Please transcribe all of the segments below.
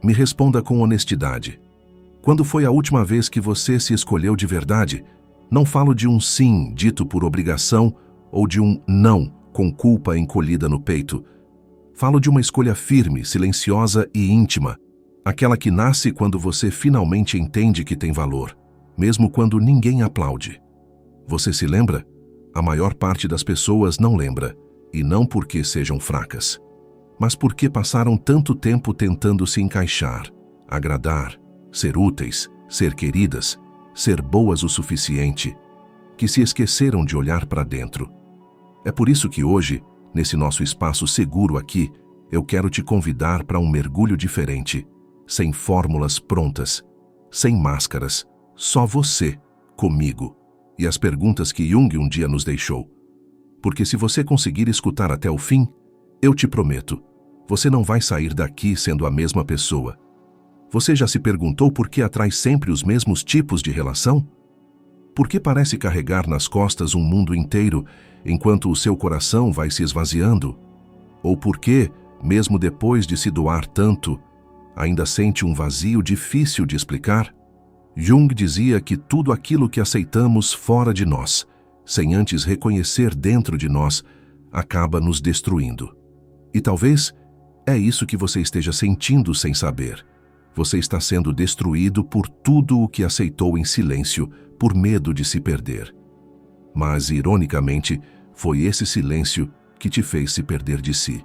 Me responda com honestidade. Quando foi a última vez que você se escolheu de verdade? Não falo de um sim dito por obrigação ou de um não com culpa encolhida no peito. Falo de uma escolha firme, silenciosa e íntima. Aquela que nasce quando você finalmente entende que tem valor, mesmo quando ninguém aplaude. Você se lembra? A maior parte das pessoas não lembra, e não porque sejam fracas, mas porque passaram tanto tempo tentando se encaixar, agradar, ser úteis, ser queridas, ser boas o suficiente, que se esqueceram de olhar para dentro. É por isso que hoje, nesse nosso espaço seguro aqui, eu quero te convidar para um mergulho diferente, sem fórmulas prontas, sem máscaras, só você, comigo, e as perguntas que Jung um dia nos deixou. Porque se você conseguir escutar até o fim, eu te prometo, você não vai sair daqui sendo a mesma pessoa. Você já se perguntou por que atrai sempre os mesmos tipos de relação? Por que parece carregar nas costas um mundo inteiro, enquanto o seu coração vai se esvaziando? Ou por que, mesmo depois de se doar tanto, ainda sente um vazio difícil de explicar? Jung dizia que tudo aquilo que aceitamos fora de nós, sem antes reconhecer dentro de nós, acaba nos destruindo. E talvez é isso que você esteja sentindo sem saber. Você está sendo destruído por tudo o que aceitou em silêncio, por medo de se perder. Mas, ironicamente, foi esse silêncio que te fez se perder de si.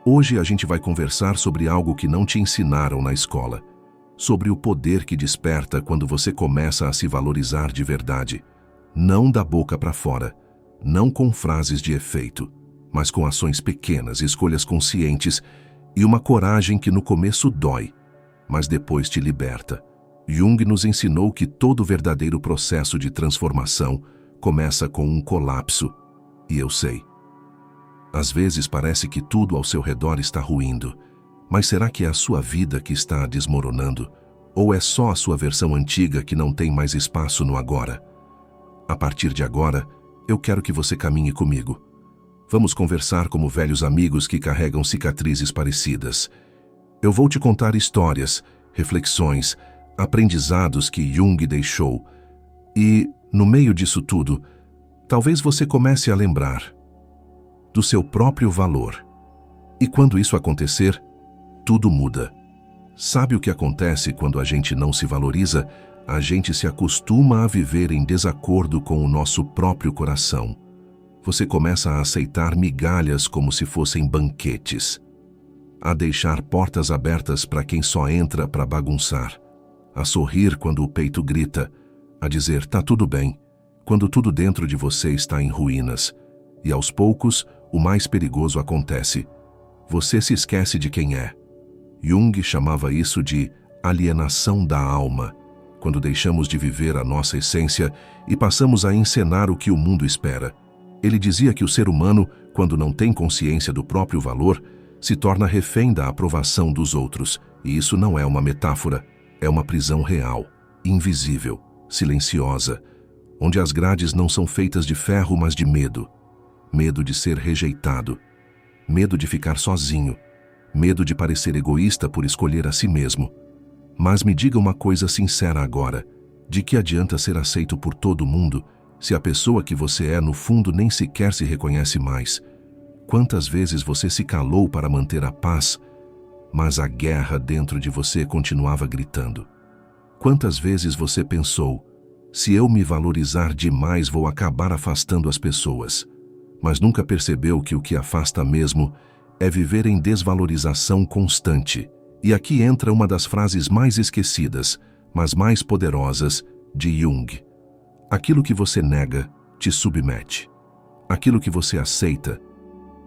Hoje a gente vai conversar sobre algo que não te ensinaram na escola, sobre o poder que desperta quando você começa a se valorizar de verdade, não da boca para fora, não com frases de efeito, mas com ações pequenas, escolhas conscientes e uma coragem que no começo dói, mas depois te liberta. Jung nos ensinou que todo verdadeiro processo de transformação começa com um colapso, e eu sei. Às vezes parece que tudo ao seu redor está ruindo, mas será que é a sua vida que está desmoronando? Ou é só a sua versão antiga que não tem mais espaço no agora? A partir de agora, eu quero que você caminhe comigo. Vamos conversar como velhos amigos que carregam cicatrizes parecidas. Eu vou te contar histórias, reflexões, aprendizados que Jung deixou. E, no meio disso tudo, talvez você comece a lembrar do seu próprio valor. E quando isso acontecer, tudo muda. Sabe o que acontece quando a gente não se valoriza? A gente se acostuma a viver em desacordo com o nosso próprio coração. Você começa a aceitar migalhas como se fossem banquetes, a deixar portas abertas para quem só entra para bagunçar, a sorrir quando o peito grita, a dizer tá tudo bem, quando tudo dentro de você está em ruínas. E aos poucos, o mais perigoso acontece. Você se esquece de quem é. Jung chamava isso de alienação da alma, quando deixamos de viver a nossa essência e passamos a encenar o que o mundo espera. Ele dizia que o ser humano, quando não tem consciência do próprio valor, se torna refém da aprovação dos outros. E isso não é uma metáfora, é uma prisão real, invisível, silenciosa, onde as grades não são feitas de ferro, mas de medo. Medo de ser rejeitado, medo de ficar sozinho, medo de parecer egoísta por escolher a si mesmo. Mas me diga uma coisa sincera agora, de que adianta ser aceito por todo mundo se a pessoa que você é no fundo nem sequer se reconhece mais? Quantas vezes você se calou para manter a paz, mas a guerra dentro de você continuava gritando? Quantas vezes você pensou, se eu me valorizar demais vou acabar afastando as pessoas, mas nunca percebeu que o que afasta mesmo é viver em desvalorização constante? E aqui entra uma das frases mais esquecidas, mas mais poderosas, de Jung. Aquilo que você nega te submete. Aquilo que você aceita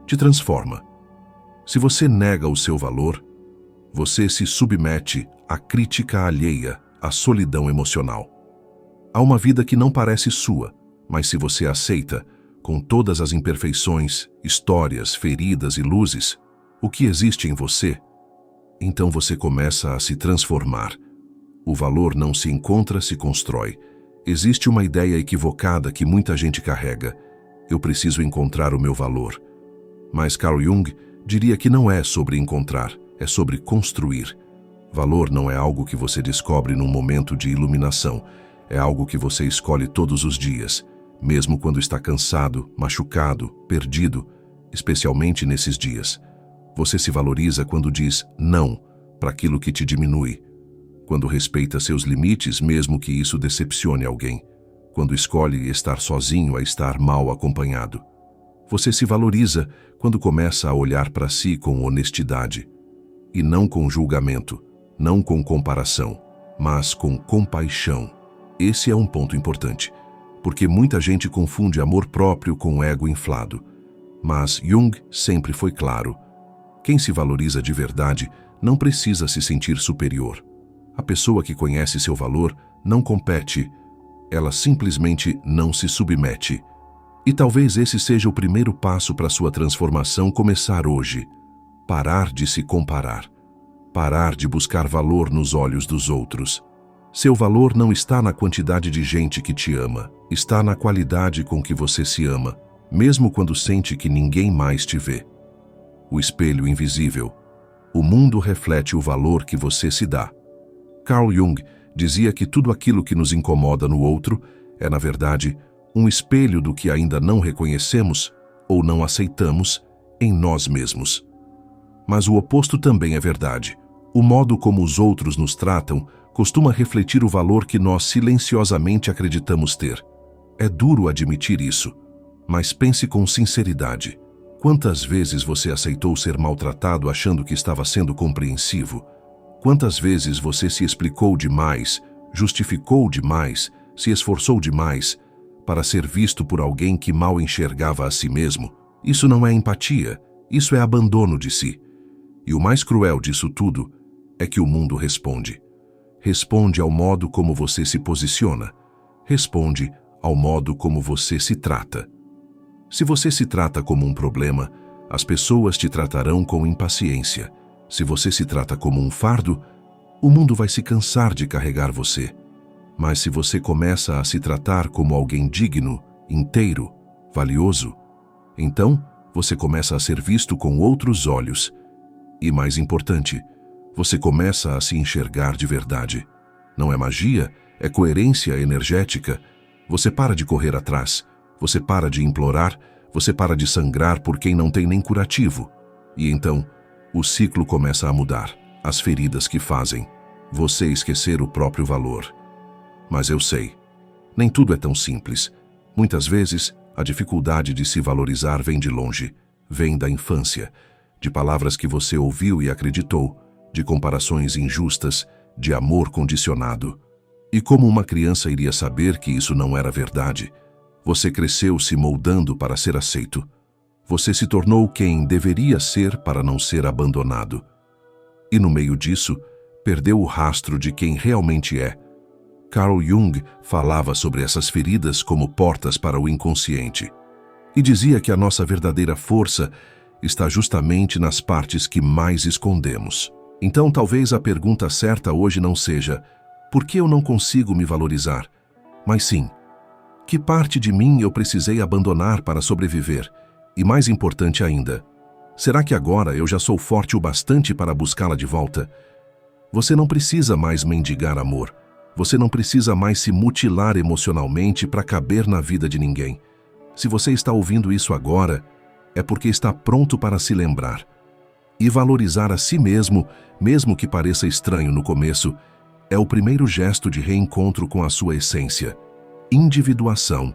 te transforma. Se você nega o seu valor, você se submete à crítica alheia, à solidão emocional. Há uma vida que não parece sua, mas se você aceita, com todas as imperfeições, histórias, feridas e luzes, o que existe em você, então você começa a se transformar. O valor não se encontra, se constrói. Existe uma ideia equivocada que muita gente carrega. Eu preciso encontrar o meu valor. Mas Carl Jung diria que não é sobre encontrar, é sobre construir. Valor não é algo que você descobre num momento de iluminação. É algo que você escolhe todos os dias, mesmo quando está cansado, machucado, perdido, especialmente nesses dias. Você se valoriza quando diz não para aquilo que te diminui, quando respeita seus limites, mesmo que isso decepcione alguém, quando escolhe estar sozinho a estar mal acompanhado. Você se valoriza quando começa a olhar para si com honestidade, e não com julgamento, não com comparação, mas com compaixão. Esse é um ponto importante, porque muita gente confunde amor próprio com ego inflado. Mas Jung sempre foi claro: quem se valoriza de verdade não precisa se sentir superior. A pessoa que conhece seu valor não compete, ela simplesmente não se submete. E talvez esse seja o primeiro passo para sua transformação começar hoje. Parar de se comparar. Parar de buscar valor nos olhos dos outros. Seu valor não está na quantidade de gente que te ama, está na qualidade com que você se ama, mesmo quando sente que ninguém mais te vê. O espelho invisível. O mundo reflete o valor que você se dá. Carl Jung dizia que tudo aquilo que nos incomoda no outro é, na verdade, um espelho do que ainda não reconhecemos ou não aceitamos em nós mesmos. Mas o oposto também é verdade. O modo como os outros nos tratam costuma refletir o valor que nós silenciosamente acreditamos ter. É duro admitir isso, mas pense com sinceridade. Quantas vezes você aceitou ser maltratado achando que estava sendo compreensivo? Quantas vezes você se explicou demais, justificou demais, se esforçou demais para ser visto por alguém que mal enxergava a si mesmo? Isso não é empatia, isso é abandono de si. E o mais cruel disso tudo é que o mundo responde. Responde ao modo como você se posiciona. Responde ao modo como você se trata. Se você se trata como um problema, as pessoas te tratarão com impaciência. Se você se trata como um fardo, o mundo vai se cansar de carregar você. Mas se você começa a se tratar como alguém digno, inteiro, valioso, então você começa a ser visto com outros olhos. E mais importante, você começa a se enxergar de verdade. Não é magia, é coerência energética. Você para de correr atrás, você para de implorar, você para de sangrar por quem não tem nem curativo. E então, o ciclo começa a mudar. As feridas que fazem você esquecer o próprio valor. Mas eu sei, nem tudo é tão simples. Muitas vezes, a dificuldade de se valorizar vem de longe, vem da infância, de palavras que você ouviu e acreditou, de comparações injustas, de amor condicionado. E como uma criança iria saber que isso não era verdade? Você cresceu se moldando para ser aceito. Você se tornou quem deveria ser para não ser abandonado. E no meio disso, perdeu o rastro de quem realmente é. Carl Jung falava sobre essas feridas como portas para o inconsciente. E dizia que a nossa verdadeira força está justamente nas partes que mais escondemos. Então talvez a pergunta certa hoje não seja: por que eu não consigo me valorizar? Mas sim, que parte de mim eu precisei abandonar para sobreviver? E mais importante ainda, será que agora eu já sou forte o bastante para buscá-la de volta? Você não precisa mais mendigar amor. Você não precisa mais se mutilar emocionalmente para caber na vida de ninguém. Se você está ouvindo isso agora, é porque está pronto para se lembrar. E valorizar a si mesmo, mesmo que pareça estranho no começo, é o primeiro gesto de reencontro com a sua essência. Individuação,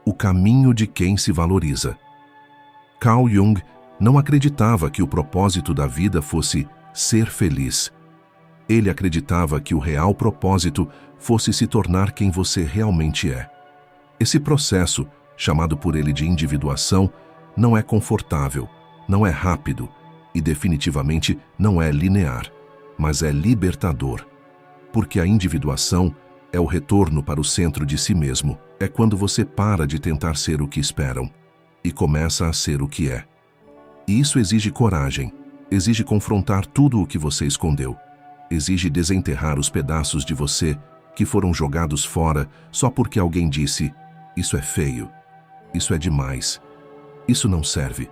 o caminho de quem se valoriza. Carl Jung não acreditava que o propósito da vida fosse ser feliz. Ele acreditava que o real propósito fosse se tornar quem você realmente é. Esse processo, chamado por ele de individuação, não é confortável, não é rápido e definitivamente não é linear, mas é libertador. Porque a individuação é o retorno para o centro de si mesmo, é quando você para de tentar ser o que esperam e começa a ser o que é. E isso exige coragem, exige confrontar tudo o que você escondeu, exige desenterrar os pedaços de você que foram jogados fora só porque alguém disse: isso é feio, isso é demais, isso não serve.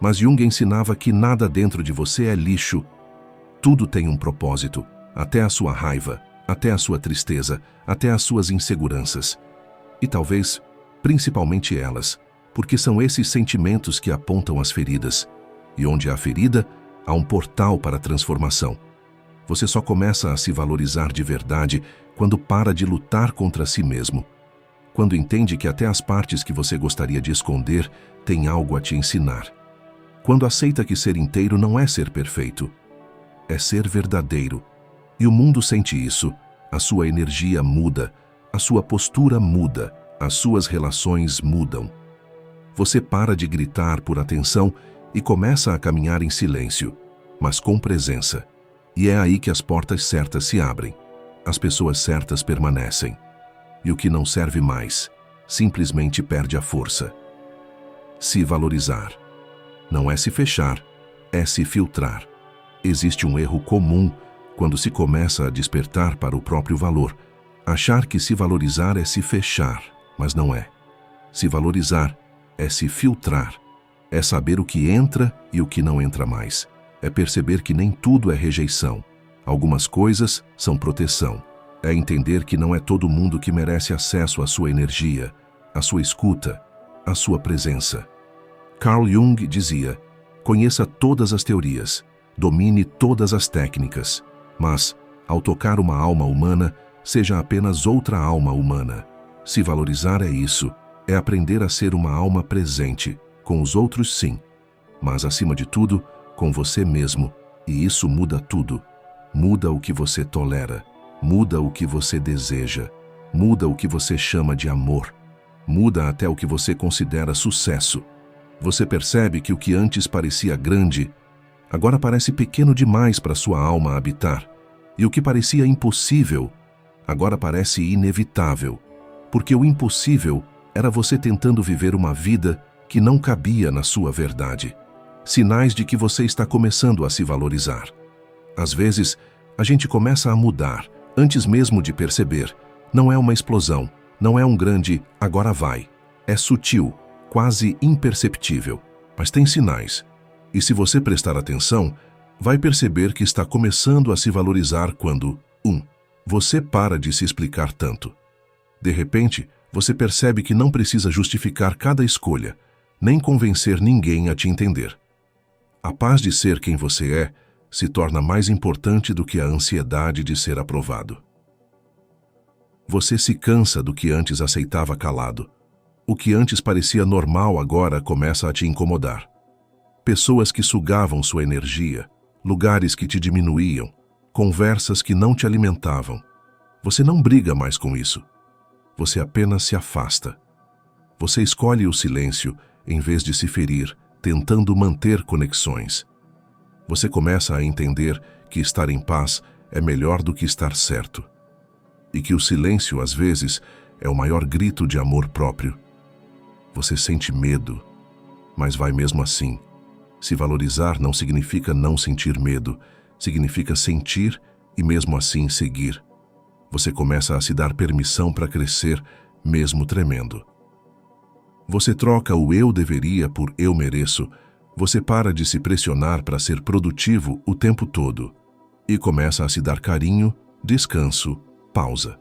Mas Jung ensinava que nada dentro de você é lixo. Tudo tem um propósito, até a sua raiva, até a sua tristeza, até as suas inseguranças. E talvez, principalmente elas, porque são esses sentimentos que apontam as feridas. E onde há ferida, há um portal para a transformação. Você só começa a se valorizar de verdade quando para de lutar contra si mesmo. Quando entende que até as partes que você gostaria de esconder têm algo a te ensinar. Quando aceita que ser inteiro não é ser perfeito, é ser verdadeiro. E o mundo sente isso, a sua energia muda, a sua postura muda, as suas relações mudam. Você para de gritar por atenção e começa a caminhar em silêncio, mas com presença. E é aí que as portas certas se abrem. As pessoas certas permanecem. E o que não serve mais, simplesmente perde a força. Se valorizar. Não é se fechar, é se filtrar. Existe um erro comum quando se começa a despertar para o próprio valor. Achar que se valorizar é se fechar, mas não é. Se valorizar é se filtrar. É saber o que entra e o que não entra mais. É perceber que nem tudo é rejeição. Algumas coisas são proteção. É entender que não é todo mundo que merece acesso à sua energia, à sua escuta, à sua presença. Carl Jung dizia: conheça todas as teorias, domine todas as técnicas, mas, ao tocar uma alma humana, seja apenas outra alma humana. Se valorizar é isso, é aprender a ser uma alma presente, com os outros sim, mas acima de tudo, com você mesmo, e isso muda tudo. Muda o que você tolera, muda o que você deseja, muda o que você chama de amor, muda até o que você considera sucesso. Você percebe que o que antes parecia grande, agora parece pequeno demais para sua alma habitar, e o que parecia impossível, agora parece inevitável, porque o impossível era você tentando viver uma vida que não cabia na sua verdade. Sinais de que você está começando a se valorizar. Às vezes, a gente começa a mudar, antes mesmo de perceber. Não é uma explosão, não é um grande agora vai. É sutil, quase imperceptível, mas tem sinais. E se você prestar atenção, vai perceber que está começando a se valorizar quando 1. Você para de se explicar tanto. De repente, você percebe que não precisa justificar cada escolha, nem convencer ninguém a te entender. A paz de ser quem você é se torna mais importante do que a ansiedade de ser aprovado. Você se cansa do que antes aceitava calado. O que antes parecia normal agora começa a te incomodar. Pessoas que sugavam sua energia, lugares que te diminuíam, conversas que não te alimentavam. Você não briga mais com isso. Você apenas se afasta. Você escolhe o silêncio em vez de se ferir, tentando manter conexões. Você começa a entender que estar em paz é melhor do que estar certo. E que o silêncio, às vezes, é o maior grito de amor próprio. Você sente medo, mas vai mesmo assim. Se valorizar não significa não sentir medo, significa sentir e mesmo assim seguir. Você começa a se dar permissão para crescer, mesmo tremendo. Você troca o eu deveria por eu mereço. Você para de se pressionar para ser produtivo o tempo todo e começa a se dar carinho, descanso, pausa.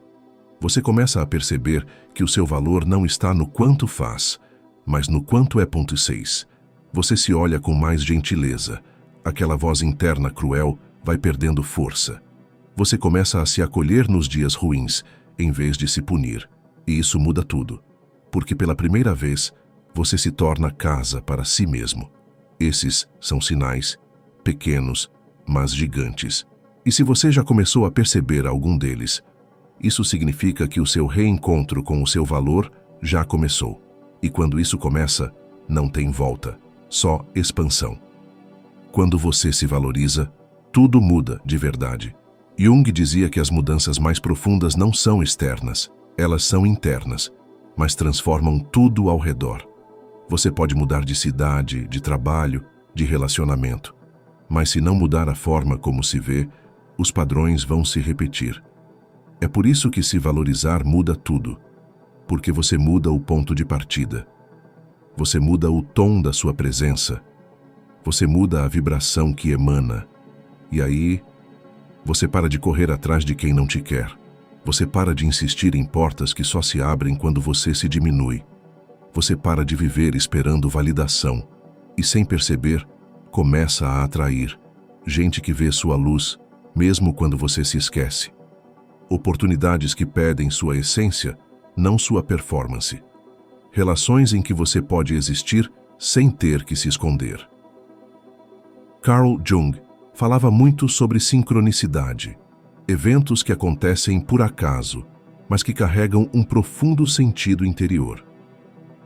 Você começa a perceber que o seu valor não está no quanto faz, mas no quanto é ponto 6. Você se olha com mais gentileza. Aquela voz interna cruel vai perdendo força. Você começa a se acolher nos dias ruins, em vez de se punir. E isso muda tudo. Porque pela primeira vez, você se torna casa para si mesmo. Esses são sinais, pequenos, mas gigantes. E se você já começou a perceber algum deles, isso significa que o seu reencontro com o seu valor já começou. E quando isso começa, não tem volta, só expansão. Quando você se valoriza, tudo muda de verdade. Jung dizia que as mudanças mais profundas não são externas, elas são internas, mas transformam tudo ao redor. Você pode mudar de cidade, de trabalho, de relacionamento, mas se não mudar a forma como se vê, os padrões vão se repetir. É por isso que se valorizar muda tudo, porque você muda o ponto de partida. Você muda o tom da sua presença. Você muda a vibração que emana. E aí, Você para de correr atrás de quem não te quer. Você para de insistir em portas que só se abrem quando você se diminui. Você para de viver esperando validação e, sem perceber, começa a atrair gente que vê sua luz, mesmo quando você se esquece. Oportunidades que pedem sua essência, não sua performance. Relações em que você pode existir sem ter que se esconder. Carl Jung falava muito sobre sincronicidade, eventos que acontecem por acaso, mas que carregam um profundo sentido interior.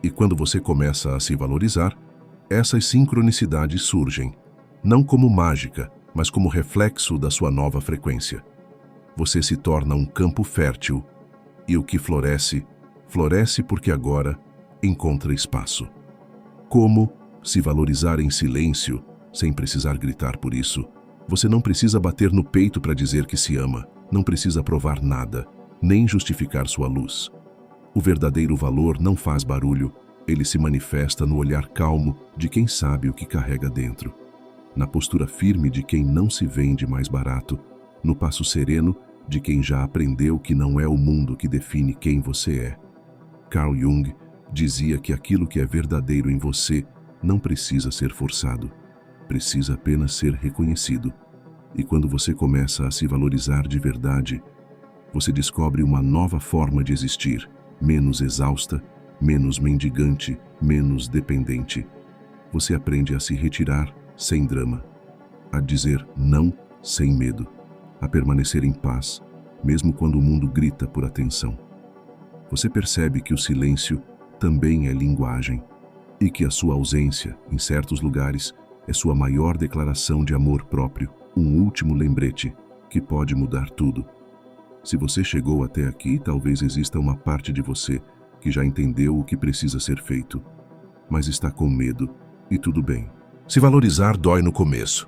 E quando você começa a se valorizar, essas sincronicidades surgem, não como mágica, mas como reflexo da sua nova frequência. Você se torna um campo fértil, e o que floresce, floresce porque agora encontra espaço. Como se valorizar em silêncio, sem precisar gritar por isso? Você não precisa bater no peito para dizer que se ama, não precisa provar nada, nem justificar sua luz. O verdadeiro valor não faz barulho, ele se manifesta no olhar calmo de quem sabe o que carrega dentro, na postura firme de quem não se vende mais barato, no passo sereno de quem já aprendeu que não é o mundo que define quem você é. Carl Jung dizia que aquilo que é verdadeiro em você não precisa ser forçado, precisa apenas ser reconhecido. E quando você começa a se valorizar de verdade, você descobre uma nova forma de existir, menos exausta, menos mendigante, menos dependente. Você aprende a se retirar sem drama, a dizer não sem medo, a permanecer em paz, mesmo quando o mundo grita por atenção. Você percebe que o silêncio também é linguagem e que a sua ausência, em certos lugares, é sua maior declaração de amor próprio, um último lembrete que pode mudar tudo. Se você chegou até aqui, talvez exista uma parte de você que já entendeu o que precisa ser feito, mas está com medo, e tudo bem. Se valorizar dói no começo,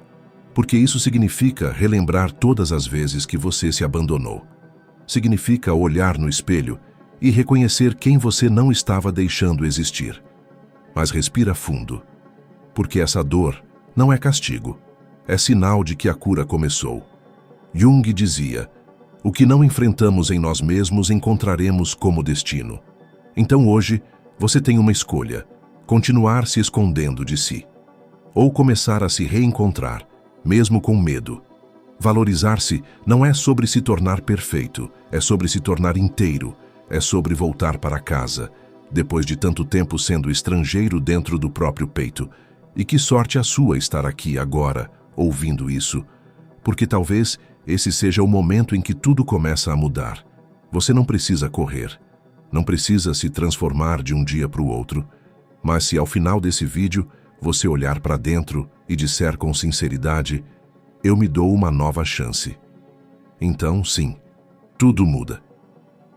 porque isso significa relembrar todas as vezes que você se abandonou. Significa olhar no espelho e reconhecer quem você não estava deixando existir. Mas respira fundo, porque essa dor não é castigo, é sinal de que a cura começou. Jung dizia: o que não enfrentamos em nós mesmos encontraremos como destino. Então hoje, você tem uma escolha: continuar se escondendo de si, ou começar a se reencontrar, mesmo com medo. Valorizar-se não é sobre se tornar perfeito, é sobre se tornar inteiro, é sobre voltar para casa, depois de tanto tempo sendo estrangeiro dentro do próprio peito. E que sorte a sua estar aqui agora, ouvindo isso, porque talvez esse seja o momento em que tudo começa a mudar. Você não precisa correr, não precisa se transformar de um dia para o outro, mas se ao final desse vídeo você olhar para dentro e disser com sinceridade: eu me dou uma nova chance, então sim, tudo muda.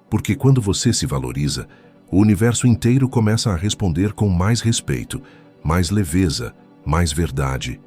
Porque quando você se valoriza, o universo inteiro começa a responder com mais respeito, mais leveza, mais verdade